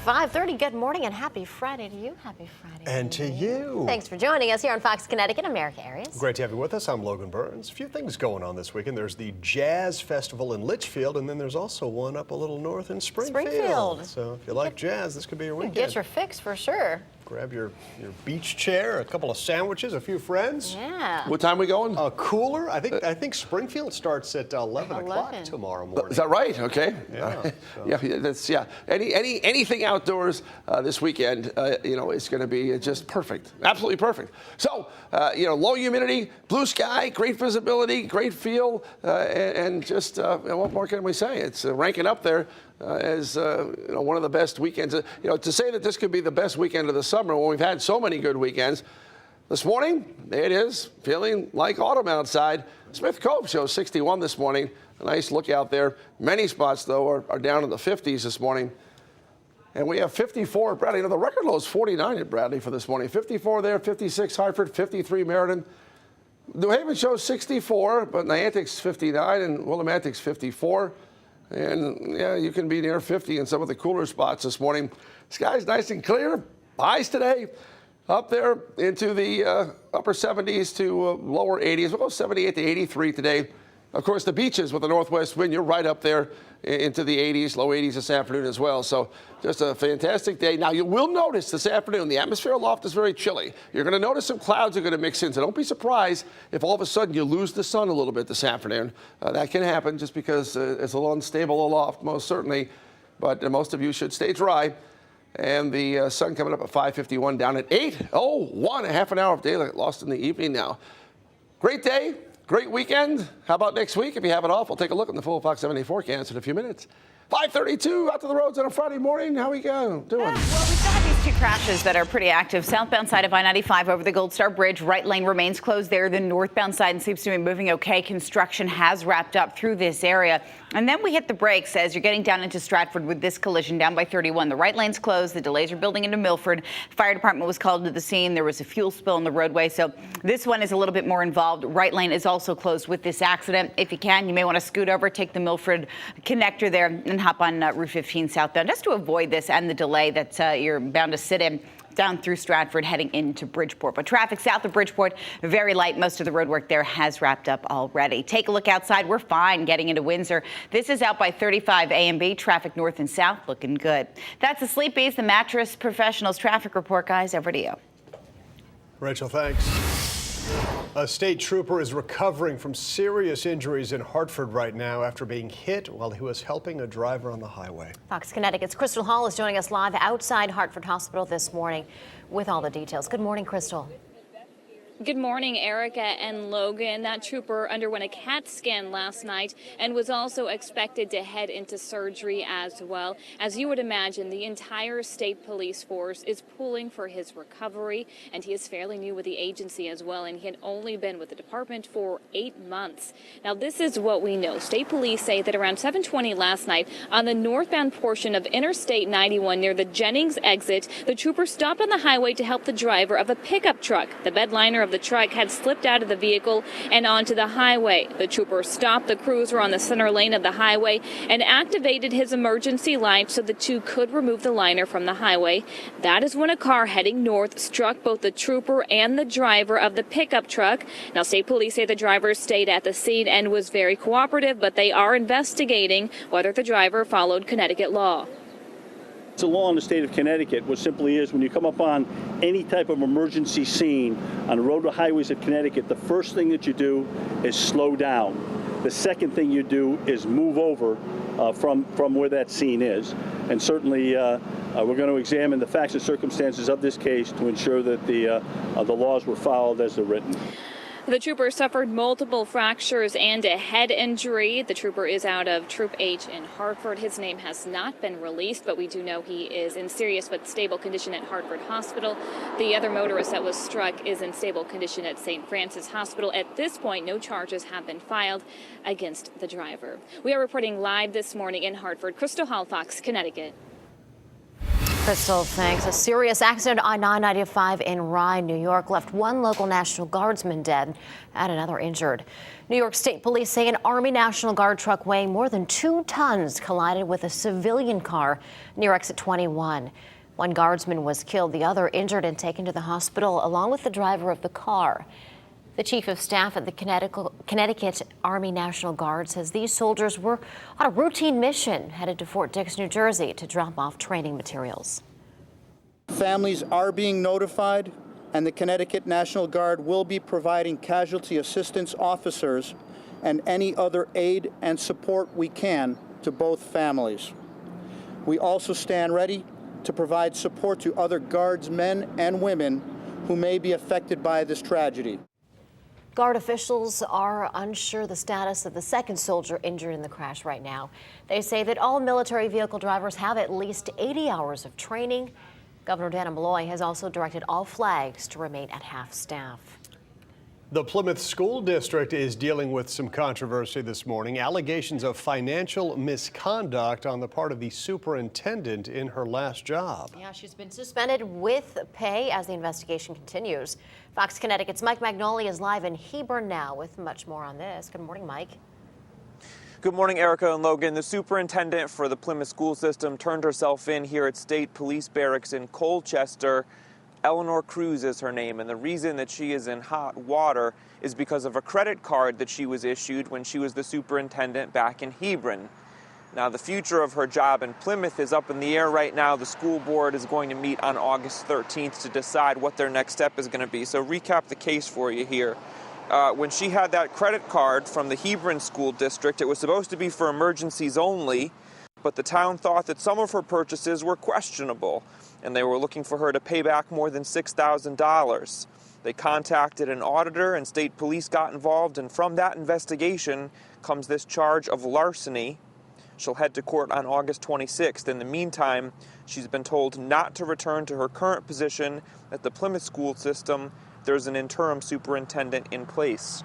5:30. Good morning and happy Friday to you. Happy Friday. And to you. Thanks for joining us here on Fox Connecticut, America Areas. Great to have you with us. I'm Logan Burns. A few things going on this weekend. There's the Jazz Festival in Litchfield, and then there's also one up a little north in Springfield. So if you like jazz, this could be your weekend. Get your fix for sure. Grab your beach chair, a couple of sandwiches, a few friends. Yeah. What time are we going? A cooler. I think Springfield starts at 11 o'clock tomorrow morning. Is that right? Okay. Yeah. Anything outdoors this weekend, is going to be just perfect. Absolutely perfect. So, low humidity, blue sky, great visibility, great feel, and just what more can we say? It's ranking up there as one of the best weekends. To say that this could be the best weekend of the summer when we've had so many good weekends. This morning, it is feeling like autumn outside. Smith Cove shows 61 this morning. A nice look out there. Many spots, though, are down in the 50s this morning. And we have 54 at Bradley. The record low is 49 at Bradley for this morning. 54 there, 56 Hartford, 53 Meriden. New Haven shows 64, but Niantic's 59 and Willimantic's 54. And, you can be near 50 in some of the cooler spots this morning. Sky's nice and clear. Highs today up there into the upper 70s to lower 80s. We'll go 78 to 83 today. Of course, the beaches with the northwest wind, you're right up there into the 80s, low 80s this afternoon as well. So just a fantastic day. Now, you will notice this afternoon, the atmosphere aloft is very chilly. You're going to notice some clouds are going to mix in. So don't be surprised if all of a sudden you lose the sun a little bit this afternoon. That can happen just because it's a little unstable aloft, most certainly. But most of you should stay dry. And the sun coming up at 5:51, down at 8:01, a half an hour of daylight lost in the evening now. Great day. Great weekend. How about next week? If you have it off, we'll take a look at the full Fox 70 forecast in a few minutes. 5:32 out to the roads on a Friday morning. How we doing? Well, we still have these two crashes that are pretty active. Southbound side of I-95 over the Gold Star Bridge. Right lane remains closed there. The northbound side seems to be moving okay. Construction has wrapped up through this area. And then we hit the brakes as you're getting down into Stratford with this collision down by 31. The right lane's closed. The delays are building into Milford. Fire department was called to the scene. There was a fuel spill on the roadway. So this one is a little bit more involved. Right lane is also closed with this accident. If you can, you may want to scoot over, take the Milford connector there and hop on Route 15 southbound just to avoid this and the delay that you're bound to sit in down through Stratford heading into Bridgeport. But traffic south of Bridgeport, very light. Most of the road work there has wrapped up already. Take a look outside. We're fine getting into Windsor. This is out by 35 A and B. Traffic north and south looking good. That's the Sleepy's, the Mattress Professionals traffic report, guys. Over to you. Rachel, thanks. A state trooper is recovering from serious injuries in Hartford right now after being hit while he was helping a driver on the highway. Fox Connecticut's Crystal Hall is joining us live outside Hartford Hospital this morning with all the details. Good morning, Crystal. Good morning, Erica and Logan. That trooper underwent a CAT scan last night and was also expected to head into surgery as well. As you would imagine, the entire state police force is pulling for his recovery, and he is fairly new with the agency as well, and he had only been with the department for 8 months. Now, this is what we know. State police say that around 7:20 last night on the northbound portion of Interstate 91 near the Jennings exit, the trooper stopped on the highway to help the driver of a pickup truck. The bedliner of the truck had slipped out of the vehicle and onto the highway. The trooper stopped the cruiser on the center lane of the highway and activated his emergency light so the two could remove the liner from the highway. That is when a car heading north struck both the trooper and the driver of the pickup truck. Now, state police say the driver stayed at the scene and was very cooperative, but they are investigating whether the driver followed Connecticut law. It's a law in the state of Connecticut, which simply is when you come up on any type of emergency scene on the road or highways of Connecticut, the first thing that you do is slow down. The second thing you do is move over from where that scene is. And certainly we're going to examine the facts and circumstances of this case to ensure that the laws were followed as they're written. The trooper suffered multiple fractures and a head injury. The trooper is out of Troop H in Hartford. His name has not been released, but we do know he is in serious but stable condition at Hartford Hospital. The other motorist that was struck is in stable condition at St. Francis Hospital. At this point, no charges have been filed against the driver. We are reporting live this morning in Hartford. Crystal Hall, Fox, Connecticut. Crystal, thanks. A serious accident on I-95 in Rye, New York, left one local National Guardsman dead and another injured. New York State Police say an Army National Guard truck weighing more than 2 tons collided with a civilian car near exit 21. One guardsman was killed, the other injured and taken to the hospital, along with the driver of the car. The chief of staff at the Connecticut Army National Guard says these soldiers were on a routine mission headed to Fort Dix, New Jersey to drop off training materials. Families are being notified, and the Connecticut National Guard will be providing casualty assistance officers and any other aid and support we can to both families. We also stand ready to provide support to other Guardsmen and women who may be affected by this tragedy. Guard officials are unsure the status of the second soldier injured in the crash right now. They say that all military vehicle drivers have at least 80 hours of training. Governor Dana Malloy has also directed all flags to remain at half staff. The Plymouth School District is dealing with some controversy this morning. Allegations of financial misconduct on the part of the superintendent in her last job. Yeah, she's been suspended with pay as the investigation continues. Fox Connecticut's Mike Magnoli is live in Hebron now with much more on this. Good morning, Mike. Good morning, Erica and Logan. The superintendent for the Plymouth school system turned herself in here at State Police Barracks in Colchester. Eleanor Cruz is her name, and the reason that she is in hot water is because of a credit card that she was issued when she was the superintendent back in Hebron. Now, the future of her job in Plymouth is up in the air right now. The school board is going to meet on August 13th to decide what their next step is going to be. So recap the case for you here. When she had that credit card from the Hebron School District, it was supposed to be for emergencies only, but the town thought that some of her purchases were questionable, and they were looking for her to pay back more than $6,000. They contacted an auditor, and state police got involved, and from that investigation comes this charge of larceny. She'll head to court on August 26th. In the meantime, she's been told not to return to her current position at the Plymouth school system. There's an interim superintendent in place.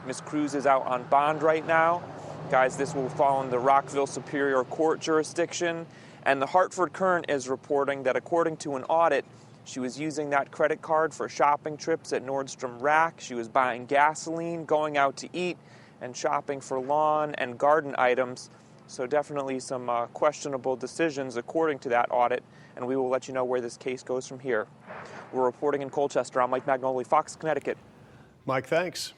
Ms. Cruz is out on bond right now. Guys, this will fall in the Rockville Superior Court jurisdiction. And the Hartford Current is reporting that according to an audit, she was using that credit card for shopping trips at Nordstrom Rack. She was buying gasoline, going out to eat, and shopping for lawn and garden items. So definitely some questionable decisions according to that audit, and we will let you know where this case goes from here. We're reporting in Colchester. I'm Mike Magnoli, Fox, Connecticut. Mike, thanks.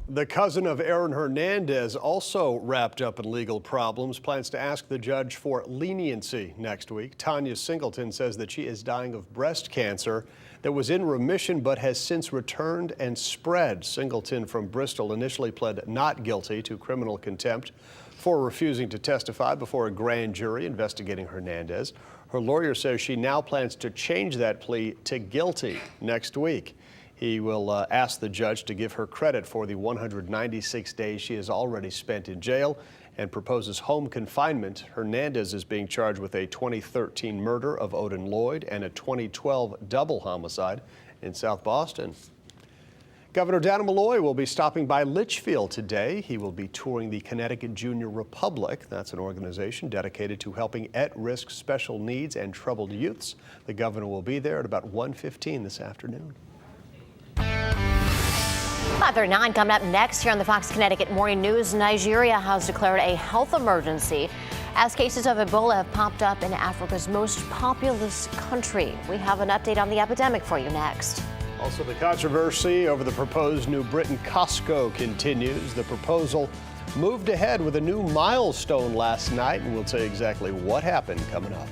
The cousin of Aaron Hernandez, also wrapped up in legal problems, plans to ask the judge for leniency next week. Tanya Singleton says that she is dying of breast cancer that was in remission but has since returned and spread. Singleton from Bristol initially pled not guilty to criminal contempt for refusing to testify before a grand jury investigating Hernandez. Her lawyer says she now plans to change that plea to guilty next week. He will ask the judge to give her credit for the 196 days she has already spent in jail and proposes home confinement. Hernandez is being charged with a 2013 murder of Odin Lloyd and a 2012 double homicide in South Boston. Governor Dana Malloy will be stopping by Litchfield today. He will be touring the Connecticut Junior Republic. That's an organization dedicated to helping at-risk special needs and troubled youths. The governor will be there at about 1:15 this afternoon. 5:39 coming up next here on the Fox Connecticut Morning News. Nigeria has declared a health emergency as cases of Ebola have popped up in Africa's most populous country. We have an update on the epidemic for you next. Also, the controversy over the proposed New Britain Costco continues. The proposal moved ahead with a new milestone last night, and we'll tell you exactly what happened coming up.